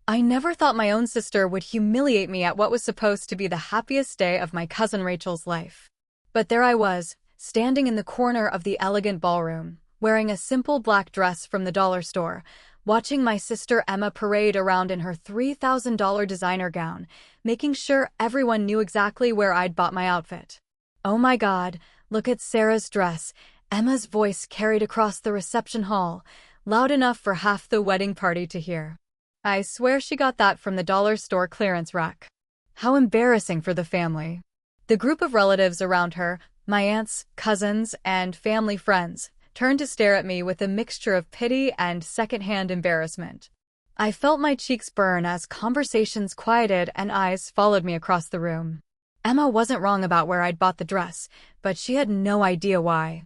I never thought my own sister would humiliate me at what was supposed to be the happiest day of my cousin Rachel's life. But there I was, standing in the corner of the elegant ballroom, wearing a simple black dress from the dollar store, watching my sister Emma parade around in her $3,000 designer gown, making sure everyone knew exactly where I'd bought my outfit. "Oh my God, look at Sarah's dress," Emma's voice carried across the reception hall, loud enough for half the wedding party to hear. I swear she got that from the dollar store clearance rack. How embarrassing for the family. The group of relatives around her, my aunts, cousins, and family friends, turned to stare at me with a mixture of pity and secondhand embarrassment. I felt my cheeks burn as conversations quieted and eyes followed me across the room. Emma wasn't wrong about where I'd bought the dress, but she had no idea why.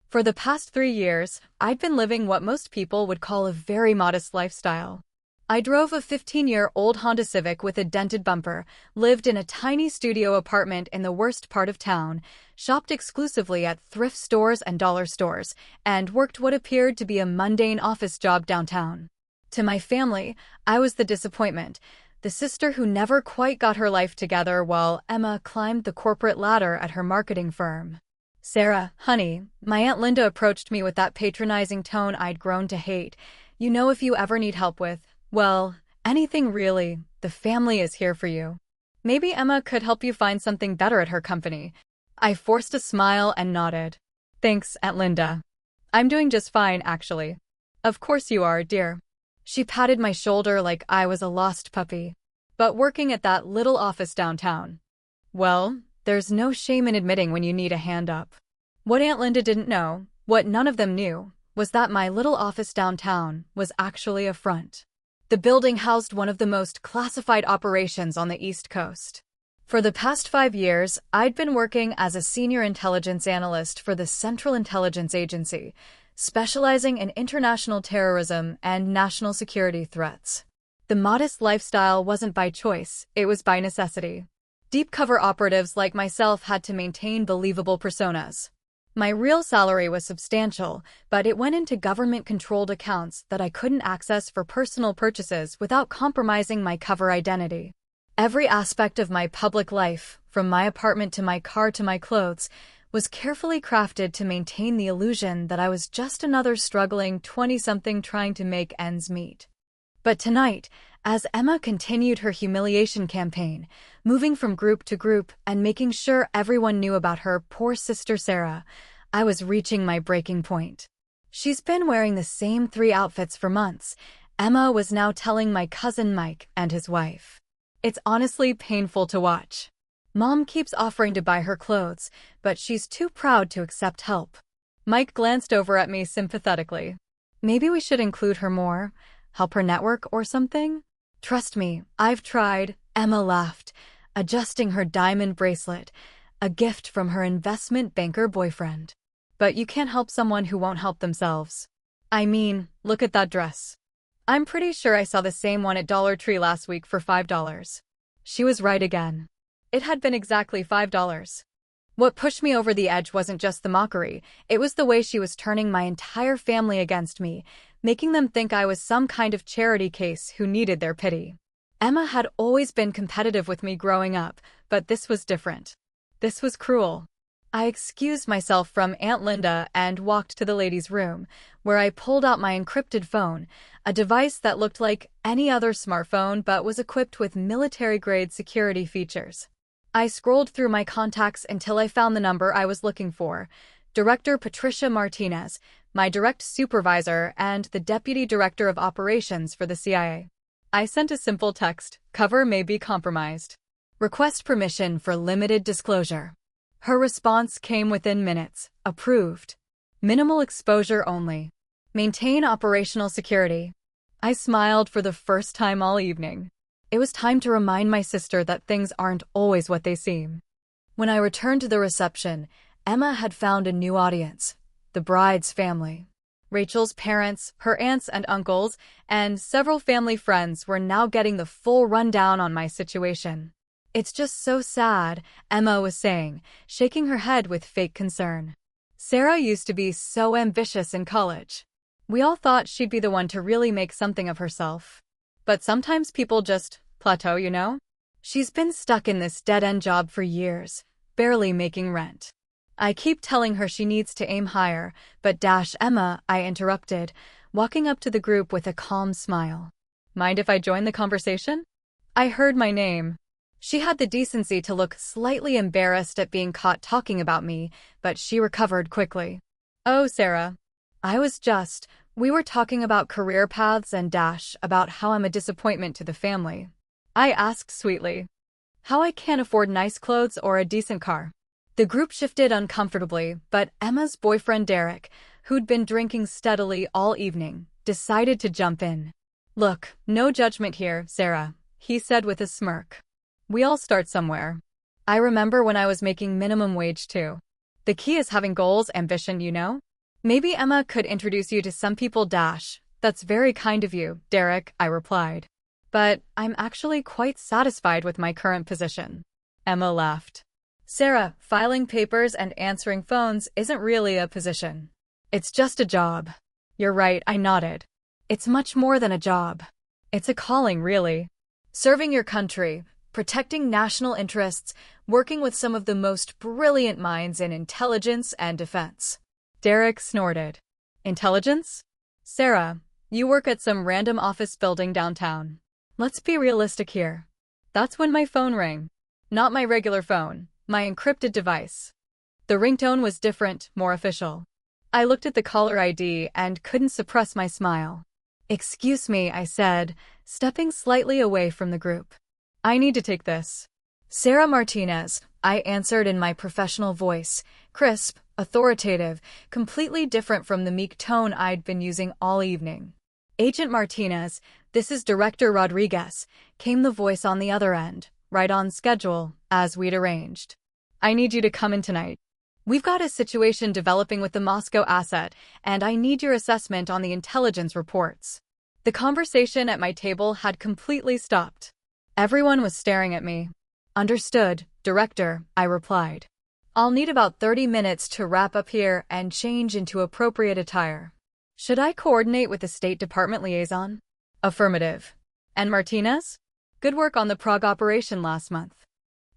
For the past 3 years, I'd been living what most people would call a very modest lifestyle. I drove a 15-year-old Honda Civic with a dented bumper, lived in a tiny studio apartment in the worst part of town, shopped exclusively at thrift stores and dollar stores, and worked what appeared to be a mundane office job downtown. To my family, I was the disappointment, the sister who never quite got her life together while Emma climbed the corporate ladder at her marketing firm. "Sarah, honey," my Aunt Linda approached me with that patronizing tone I'd grown to hate. "You know, if you ever need help with, well, anything really, the family is here for you. Maybe Emma could help you find something better at her company." I forced a smile and nodded. "Thanks, Aunt Linda. I'm doing just fine, actually." "Of course you are, dear." She patted my shoulder like I was a lost puppy. "But working at that little office downtown, well, there's no shame in admitting when you need a hand up." What Aunt Linda didn't know, what none of them knew, was that my little office downtown was actually a front. The building housed one of the most classified operations on the East Coast. For the past 5 years, I'd been working as a Senior Intelligence Analyst for the Central Intelligence Agency, specializing in international terrorism and national security threats. The modest lifestyle wasn't by choice, it was by necessity. Deep cover operatives like myself had to maintain believable personas. My real salary was substantial, but it went into government-controlled accounts that I couldn't access for personal purchases without compromising my cover identity. Every aspect of my public life, from my apartment to my car to my clothes, was carefully crafted to maintain the illusion that I was just another struggling 20-something trying to make ends meet. But tonight, as Emma continued her humiliation campaign, moving from group to group and making sure everyone knew about her poor sister Sarah, I was reaching my breaking point. "She's been wearing the same 3 outfits for months," Emma was now telling my cousin Mike and his wife. "It's honestly painful to watch. Mom keeps offering to buy her clothes, but she's too proud to accept help." Mike glanced over at me sympathetically. "Maybe we should include her more, help her network or something?" "Trust me, I've tried," Emma laughed, adjusting her diamond bracelet, a gift from her investment banker boyfriend. "But you can't help someone who won't help themselves. I mean, look at that dress. I'm pretty sure I saw the same one at Dollar Tree last week for $5. She was right again. It had been exactly $5. What pushed me over the edge wasn't just the mockery, it was the way she was turning my entire family against me, making them think I was some kind of charity case who needed their pity. Emma had always been competitive with me growing up, but this was different. This was cruel. I excused myself from Aunt Linda and walked to the ladies' room, where I pulled out my encrypted phone, a device that looked like any other smartphone but was equipped with military-grade security features. I scrolled through my contacts until I found the number I was looking for: Director Patricia Martinez, my direct supervisor and the Deputy Director of Operations for the CIA. I sent a simple text: "Cover may be compromised. Request permission for limited disclosure." Her response came within minutes: "Approved. Minimal exposure only. Maintain operational security." I smiled for the first time all evening. It was time to remind my sister that things aren't always what they seem. When I returned to the reception, Emma had found a new audience: the bride's family. Rachel's parents, her aunts and uncles, and several family friends were now getting the full rundown on my situation. "It's just so sad," Emma was saying, shaking her head with fake concern. "Sarah used to be so ambitious in college. We all thought she'd be the one to really make something of herself. But sometimes people just plateau, you know? She's been stuck in this dead-end job for years, barely making rent. I keep telling her she needs to aim higher, but Emma, I interrupted, walking up to the group with a calm smile. Mind if I join the conversation? I heard my name. She had the decency to look slightly embarrassed at being caught talking about me, but she recovered quickly. Oh, Sarah. We were talking about career paths and about how I'm a disappointment to the family. I asked sweetly. How I can't afford nice clothes or a decent car. The group shifted uncomfortably, but Emma's boyfriend Derek, who'd been drinking steadily all evening, decided to jump in. Look, no judgment here, Sarah, he said with a smirk. We all start somewhere. I remember when I was making minimum wage too. The key is having goals, ambition, you know? Maybe Emma could introduce you to some people. That's very kind of you, Derek, I replied. But I'm actually quite satisfied with my current position. Emma laughed. Sarah, filing papers and answering phones isn't really a position. It's just a job. You're right, I nodded. It's much more than a job. It's a calling, really. Serving your country, protecting national interests, working with some of the most brilliant minds in intelligence and defense. Derek snorted. Intelligence? Sarah, you work at some random office building downtown. Let's be realistic here. That's when my phone rang. Not my regular phone, my encrypted device. The ringtone was different, more official. I looked at the caller ID and couldn't suppress my smile. Excuse me, I said, stepping slightly away from the group. I need to take this. Sarah Martinez, I answered in my professional voice, crisp, authoritative, completely different from the meek tone I'd been using all evening. Agent Martinez, this is Director Rodriguez, came the voice on the other end, right on schedule, as we'd arranged. I need you to come in tonight. We've got a situation developing with the Moscow asset, and I need your assessment on the intelligence reports. The conversation at my table had completely stopped. Everyone was staring at me. Understood, Director, I replied. I'll need about 30 minutes to wrap up here and change into appropriate attire. Should I coordinate with the State Department liaison? Affirmative. And Martinez? Good work on the Prague operation last month.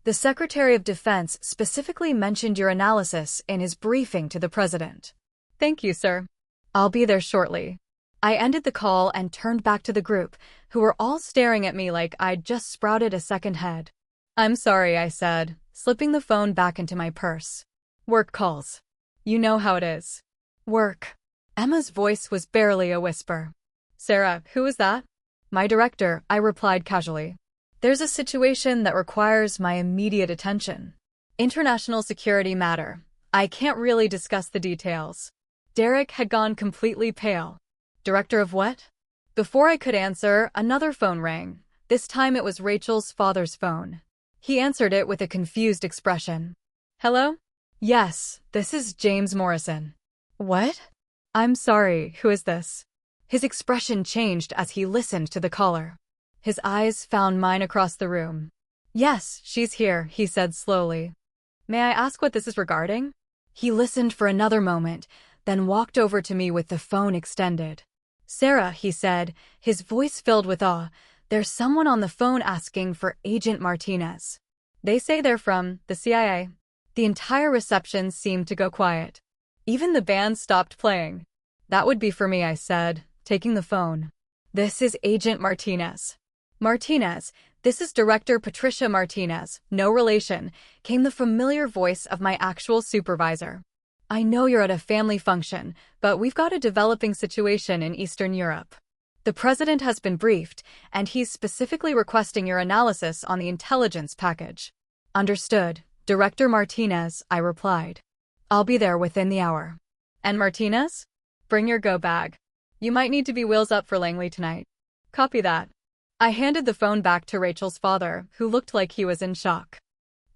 The Secretary of Defense specifically mentioned your analysis in his briefing to the President. Thank you, sir. I'll be there shortly. I ended the call and turned back to the group, who were all staring at me like I'd just sprouted a second head. I'm sorry, I said, slipping the phone back into my purse. Work calls. You know how it is. Work. Emma's voice was barely a whisper. Sarah, who is that? My director, I replied casually. There's a situation that requires my immediate attention. International security matter. I can't really discuss the details. Derek had gone completely pale. Director of what? Before I could answer, another phone rang. This time it was Rachel's father's phone. He answered it with a confused expression. Hello? Yes, this is James Morrison. What? I'm sorry, who is this? His expression changed as he listened to the caller. His eyes found mine across the room. Yes, she's here, he said slowly. May I ask what this is regarding? He listened for another moment, then walked over to me with the phone extended. Sarah, he said, his voice filled with awe, there's someone on the phone asking for Agent Martinez. They say they're from the CIA. The entire reception seemed to go quiet. Even the band stopped playing. That would be for me, I said, taking the phone. This is Agent Martinez. Martinez, this is Director Patricia Martinez, no relation, came the familiar voice of my actual supervisor. I know you're at a family function, but we've got a developing situation in Eastern Europe. The president has been briefed, and he's specifically requesting your analysis on the intelligence package. Understood, Director Martinez, I replied. I'll be there within the hour. And Martinez? Bring your go bag. You might need to be wheels up for Langley tonight. Copy that. I handed the phone back to Rachel's father, who looked like he was in shock.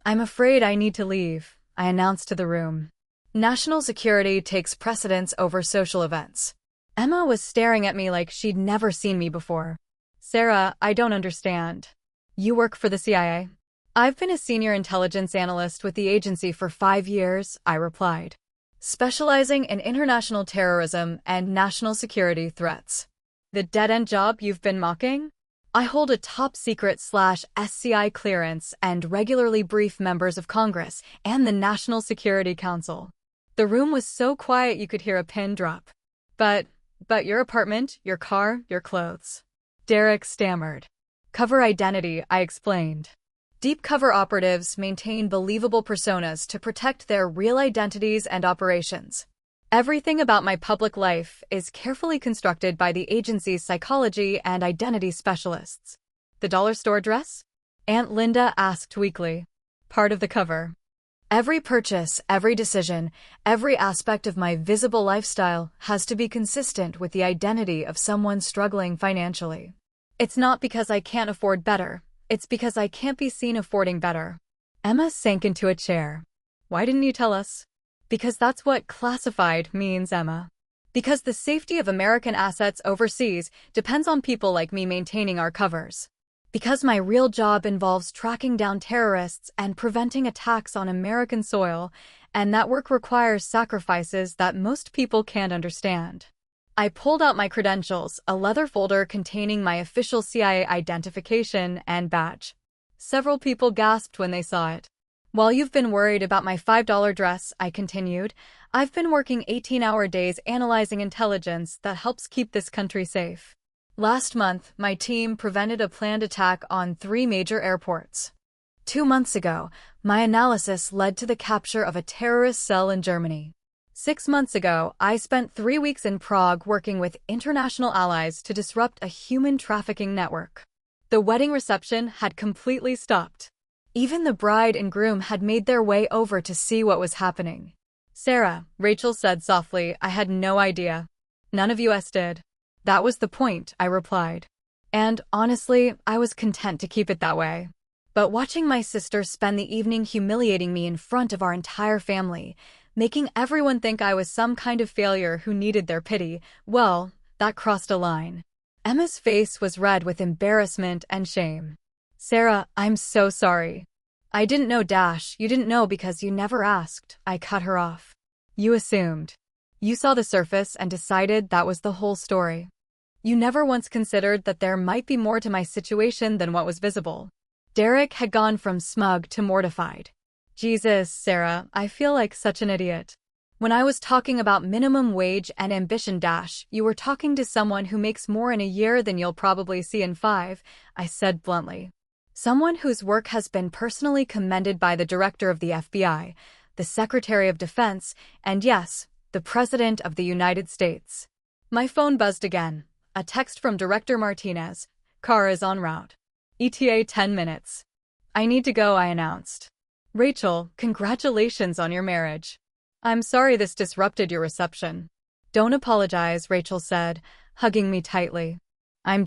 I'm afraid I need to leave, I announced to the room. National security takes precedence over social events. Emma was staring at me like she'd never seen me before. Sarah, I don't understand. You work for the CIA? I've been a senior intelligence analyst with the agency for 5 years, I replied, specializing in international terrorism and national security threats. The dead-end job you've been mocking? I hold a top-secret/SCI clearance and regularly brief members of Congress and the National Security Council. The room was so quiet you could hear a pin drop. But your apartment, your car, your clothes. Derek stammered. Cover identity, I explained. Deep cover operatives maintain believable personas to protect their real identities and operations. Everything about my public life is carefully constructed by the agency's psychology and identity specialists. The dollar store dress? Aunt Linda asked weakly. Part of the cover. Every purchase, every decision, every aspect of my visible lifestyle has to be consistent with the identity of someone struggling financially. It's not because I can't afford better. It's because I can't be seen affording better. Emma sank into a chair. Why didn't you tell us? Because that's what classified means, Emma. Because the safety of American assets overseas depends on people like me maintaining our covers. Because my real job involves tracking down terrorists and preventing attacks on American soil, and that work requires sacrifices that most people can't understand. I pulled out my credentials, a leather folder containing my official CIA identification and badge. Several people gasped when they saw it. While you've been worried about my $5 dress, I continued, I've been working 18-hour days analyzing intelligence that helps keep this country safe. Last month, my team prevented a planned attack on 3 major airports. 2 months ago, my analysis led to the capture of a terrorist cell in Germany. 6 months ago, I spent 3 weeks in Prague working with international allies to disrupt a human trafficking network. The wedding reception had completely stopped. Even the bride and groom had made their way over to see what was happening. Sarah, Rachel said softly, I had no idea. None of us did. That was the point, I replied. And, honestly, I was content to keep it that way. But watching my sister spend the evening humiliating me in front of our entire family, making everyone think I was some kind of failure who needed their pity, well, that crossed a line. Emma's face was red with embarrassment and shame. Sarah, I'm so sorry. I didn't know. You didn't know because you never asked. I cut her off. You assumed. You saw the surface and decided that was the whole story. You never once considered that there might be more to my situation than what was visible. Derek had gone from smug to mortified. Jesus, Sarah, I feel like such an idiot. When I was talking about minimum wage and ambition, you were talking to someone who makes more in a year than you'll probably see in 5, I said bluntly. Someone whose work has been personally commended by the director of the FBI, the Secretary of Defense, and yes, the President of the United States. My phone buzzed again. A text from Director Martinez. Car is en route. ETA 10 minutes. I need to go, I announced. Rachel, congratulations on your marriage. I'm sorry this disrupted your reception. Don't apologize, Rachel said, hugging me tightly. I'm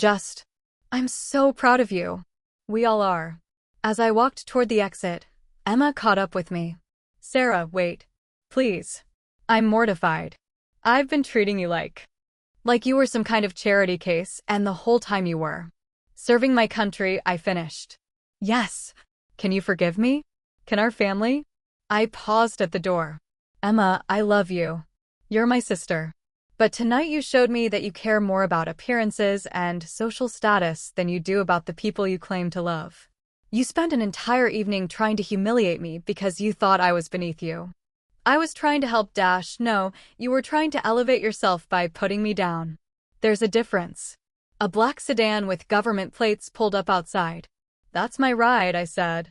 so proud of you. We all are. As I walked toward the exit, Emma caught up with me. Sarah, wait. Please. I'm mortified. I've been treating you like you were some kind of charity case, and the whole time you were. Serving my country, I finished. Yes. Can you forgive me? Can our family? I paused at the door. Emma, I love you. You're my sister. But tonight you showed me that you care more about appearances and social status than you do about the people you claim to love. You spent an entire evening trying to humiliate me because you thought I was beneath you. I was trying to help. No, you were trying to elevate yourself by putting me down. There's a difference. A black sedan with government plates pulled up outside. That's my ride, I said.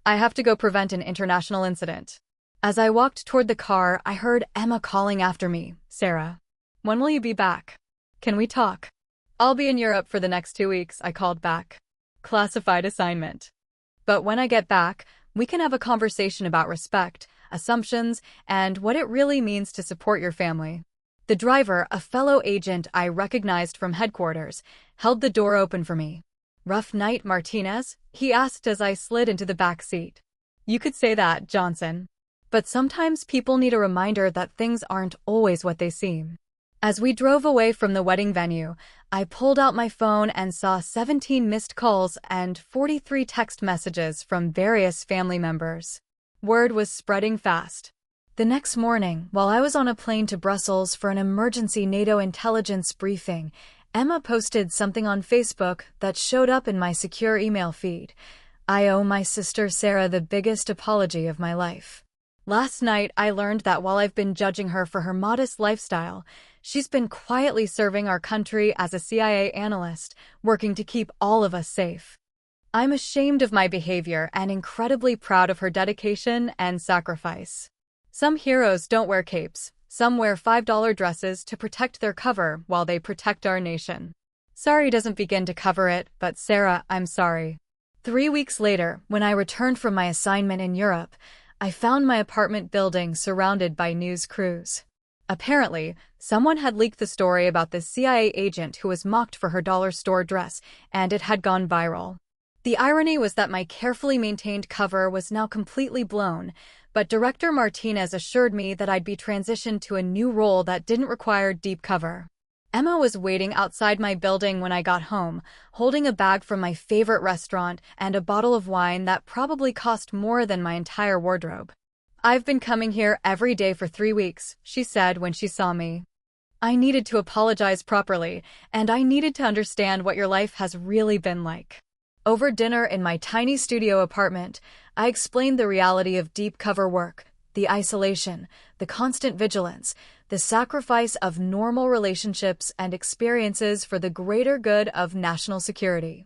I have to go prevent an international incident. As I walked toward the car, I heard Emma calling after me. Sarah. When will you be back? Can we talk? I'll be in Europe for the next 2 weeks, I called back. Classified assignment. But when I get back, we can have a conversation about respect, assumptions, and what it really means to support your family. The driver, a fellow agent I recognized from headquarters, held the door open for me. Rough night, Martinez? He asked as I slid into the back seat. You could say that, Johnson. But sometimes people need a reminder that things aren't always what they seem. As we drove away from the wedding venue, I pulled out my phone and saw 17 missed calls and 43 text messages from various family members. Word was spreading fast. The next morning, while I was on a plane to Brussels for an emergency NATO intelligence briefing, Emma posted something on Facebook that showed up in my secure email feed. I owe my sister Sarah the biggest apology of my life. Last night, I learned that while I've been judging her for her modest lifestyle, she's been quietly serving our country as a CIA analyst, working to keep all of us safe. I'm ashamed of my behavior and incredibly proud of her dedication and sacrifice. Some heroes don't wear capes. Some wear $5 dresses to protect their cover while they protect our nation. Sorry doesn't begin to cover it, but Sarah, I'm sorry. 3 weeks later, when I returned from my assignment in Europe, I found my apartment building surrounded by news crews. Apparently, someone had leaked the story about this CIA agent who was mocked for her dollar store dress, and it had gone viral. The irony was that my carefully maintained cover was now completely blown, but Director Martinez assured me that I'd be transitioned to a new role that didn't require deep cover. Emma was waiting outside my building when I got home, holding a bag from my favorite restaurant and a bottle of wine that probably cost more than my entire wardrobe. I've been coming here every day for 3 weeks, she said when she saw me. I needed to apologize properly, and I needed to understand what your life has really been like. Over dinner in my tiny studio apartment, I explained the reality of deep cover work, the isolation, the constant vigilance, the sacrifice of normal relationships and experiences for the greater good of national security.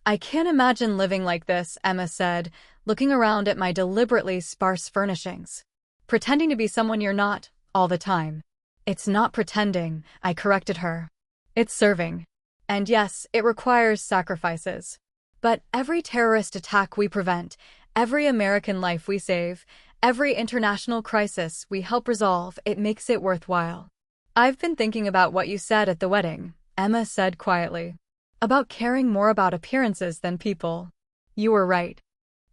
I can't imagine living like this, Emma said, looking around at my deliberately sparse furnishings. Pretending to be someone you're not, all the time. It's not pretending, I corrected her. It's serving. And yes, it requires sacrifices. But every terrorist attack we prevent, every American life we save, every international crisis we help resolve, it makes it worthwhile. I've been thinking about what you said at the wedding, Emma said quietly. About caring more about appearances than people. You were right.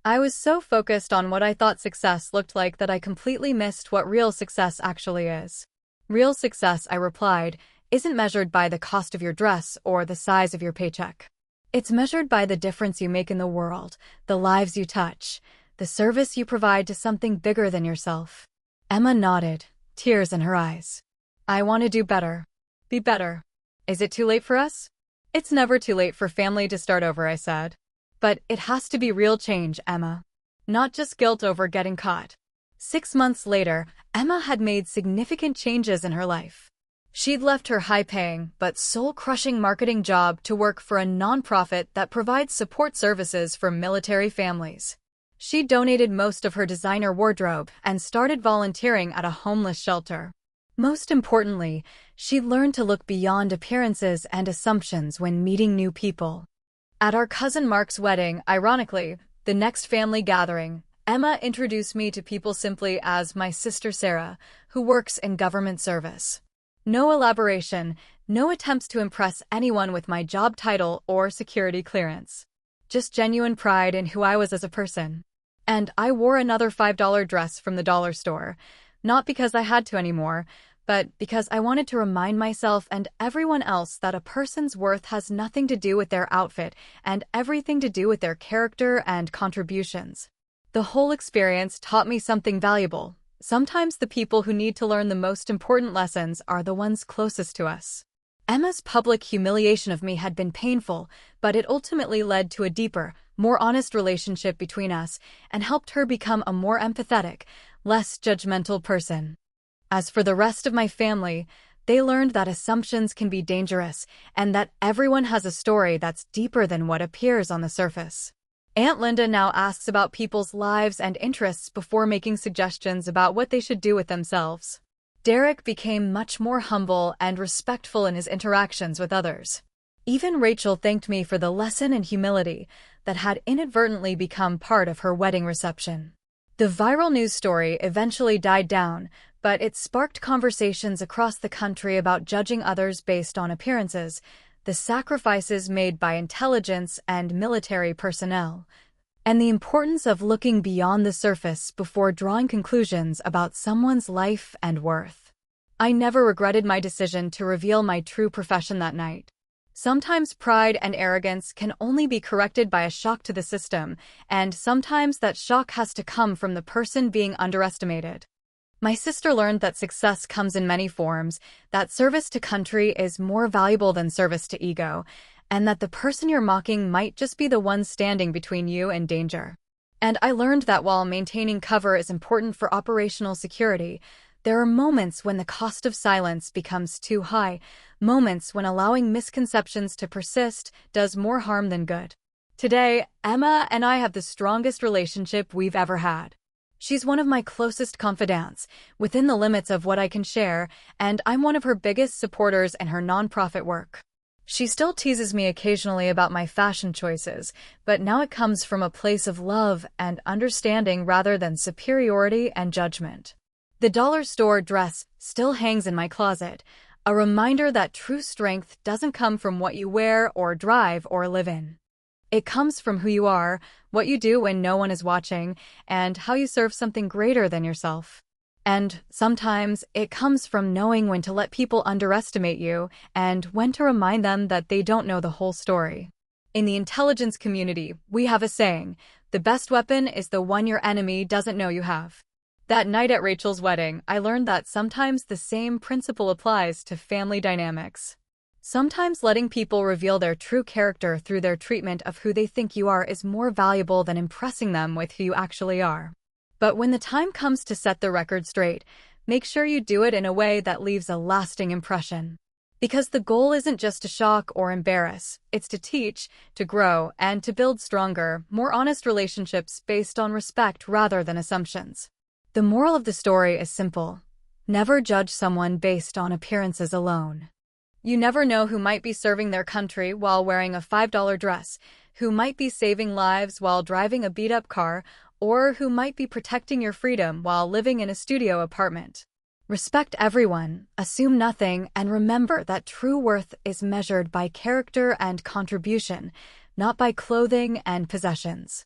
I was so focused on what I thought success looked like that I completely missed what real success actually is. Real success, I replied, isn't measured by the cost of your dress or the size of your paycheck. It's measured by the difference you make in the world, the lives you touch, the service you provide to something bigger than yourself. Emma nodded, tears in her eyes. I want to do better. Be better. Is it too late for us? It's never too late for family to start over, I said. But it has to be real change, Emma. Not just guilt over getting caught. 6 months later, Emma had made significant changes in her life. She'd left her high-paying but soul-crushing marketing job to work for a nonprofit that provides support services for military families. She donated most of her designer wardrobe and started volunteering at a homeless shelter. Most importantly, she learned to look beyond appearances and assumptions when meeting new people. At our cousin Mark's wedding, ironically, the next family gathering, Emma introduced me to people simply as my sister Sarah, who works in government service. No elaboration, no attempts to impress anyone with my job title or security clearance. Just genuine pride in who I was as a person. And I wore another $5 dress from the dollar store, not because I had to anymore, but because I wanted to remind myself and everyone else that a person's worth has nothing to do with their outfit and everything to do with their character and contributions. The whole experience taught me something valuable. Sometimes the people who need to learn the most important lessons are the ones closest to us. Emma's public humiliation of me had been painful, but it ultimately led to a deeper, more honest relationship between us and helped her become a more empathetic, less judgmental person. As for the rest of my family, they learned that assumptions can be dangerous and that everyone has a story that's deeper than what appears on the surface. Aunt Linda now asks about people's lives and interests before making suggestions about what they should do with themselves. Derek became much more humble and respectful in his interactions with others. Even Rachel thanked me for the lesson in humility that had inadvertently become part of her wedding reception. The viral news story eventually died down, but it sparked conversations across the country about judging others based on appearances, the sacrifices made by intelligence and military personnel, and the importance of looking beyond the surface before drawing conclusions about someone's life and worth. I never regretted my decision to reveal my true profession that night. Sometimes pride and arrogance can only be corrected by a shock to the system, and sometimes that shock has to come from the person being underestimated. My sister learned that success comes in many forms, that service to country is more valuable than service to ego, and that the person you're mocking might just be the one standing between you and danger. And I learned that while maintaining cover is important for operational security, there are moments when the cost of silence becomes too high, moments when allowing misconceptions to persist does more harm than good. Today, Emma and I have the strongest relationship we've ever had. She's one of my closest confidants, within the limits of what I can share, and I'm one of her biggest supporters in her nonprofit work. She still teases me occasionally about my fashion choices, but now it comes from a place of love and understanding rather than superiority and judgment. The dollar store dress still hangs in my closet, a reminder that true strength doesn't come from what you wear or drive or live in. It comes from who you are, what you do when no one is watching, and how you serve something greater than yourself. And sometimes it comes from knowing when to let people underestimate you and when to remind them that they don't know the whole story. In the intelligence community, we have a saying, the best weapon is the one your enemy doesn't know you have. That night at Rachel's wedding, I learned that sometimes the same principle applies to family dynamics. Sometimes letting people reveal their true character through their treatment of who they think you are is more valuable than impressing them with who you actually are. But when the time comes to set the record straight, make sure you do it in a way that leaves a lasting impression. Because the goal isn't just to shock or embarrass, it's to teach, to grow, and to build stronger, more honest relationships based on respect rather than assumptions. The moral of the story is simple. Never judge someone based on appearances alone. You never know who might be serving their country while wearing a $5 dress, who might be saving lives while driving a beat-up car, or who might be protecting your freedom while living in a studio apartment. Respect everyone, assume nothing, and remember that true worth is measured by character and contribution, not by clothing and possessions.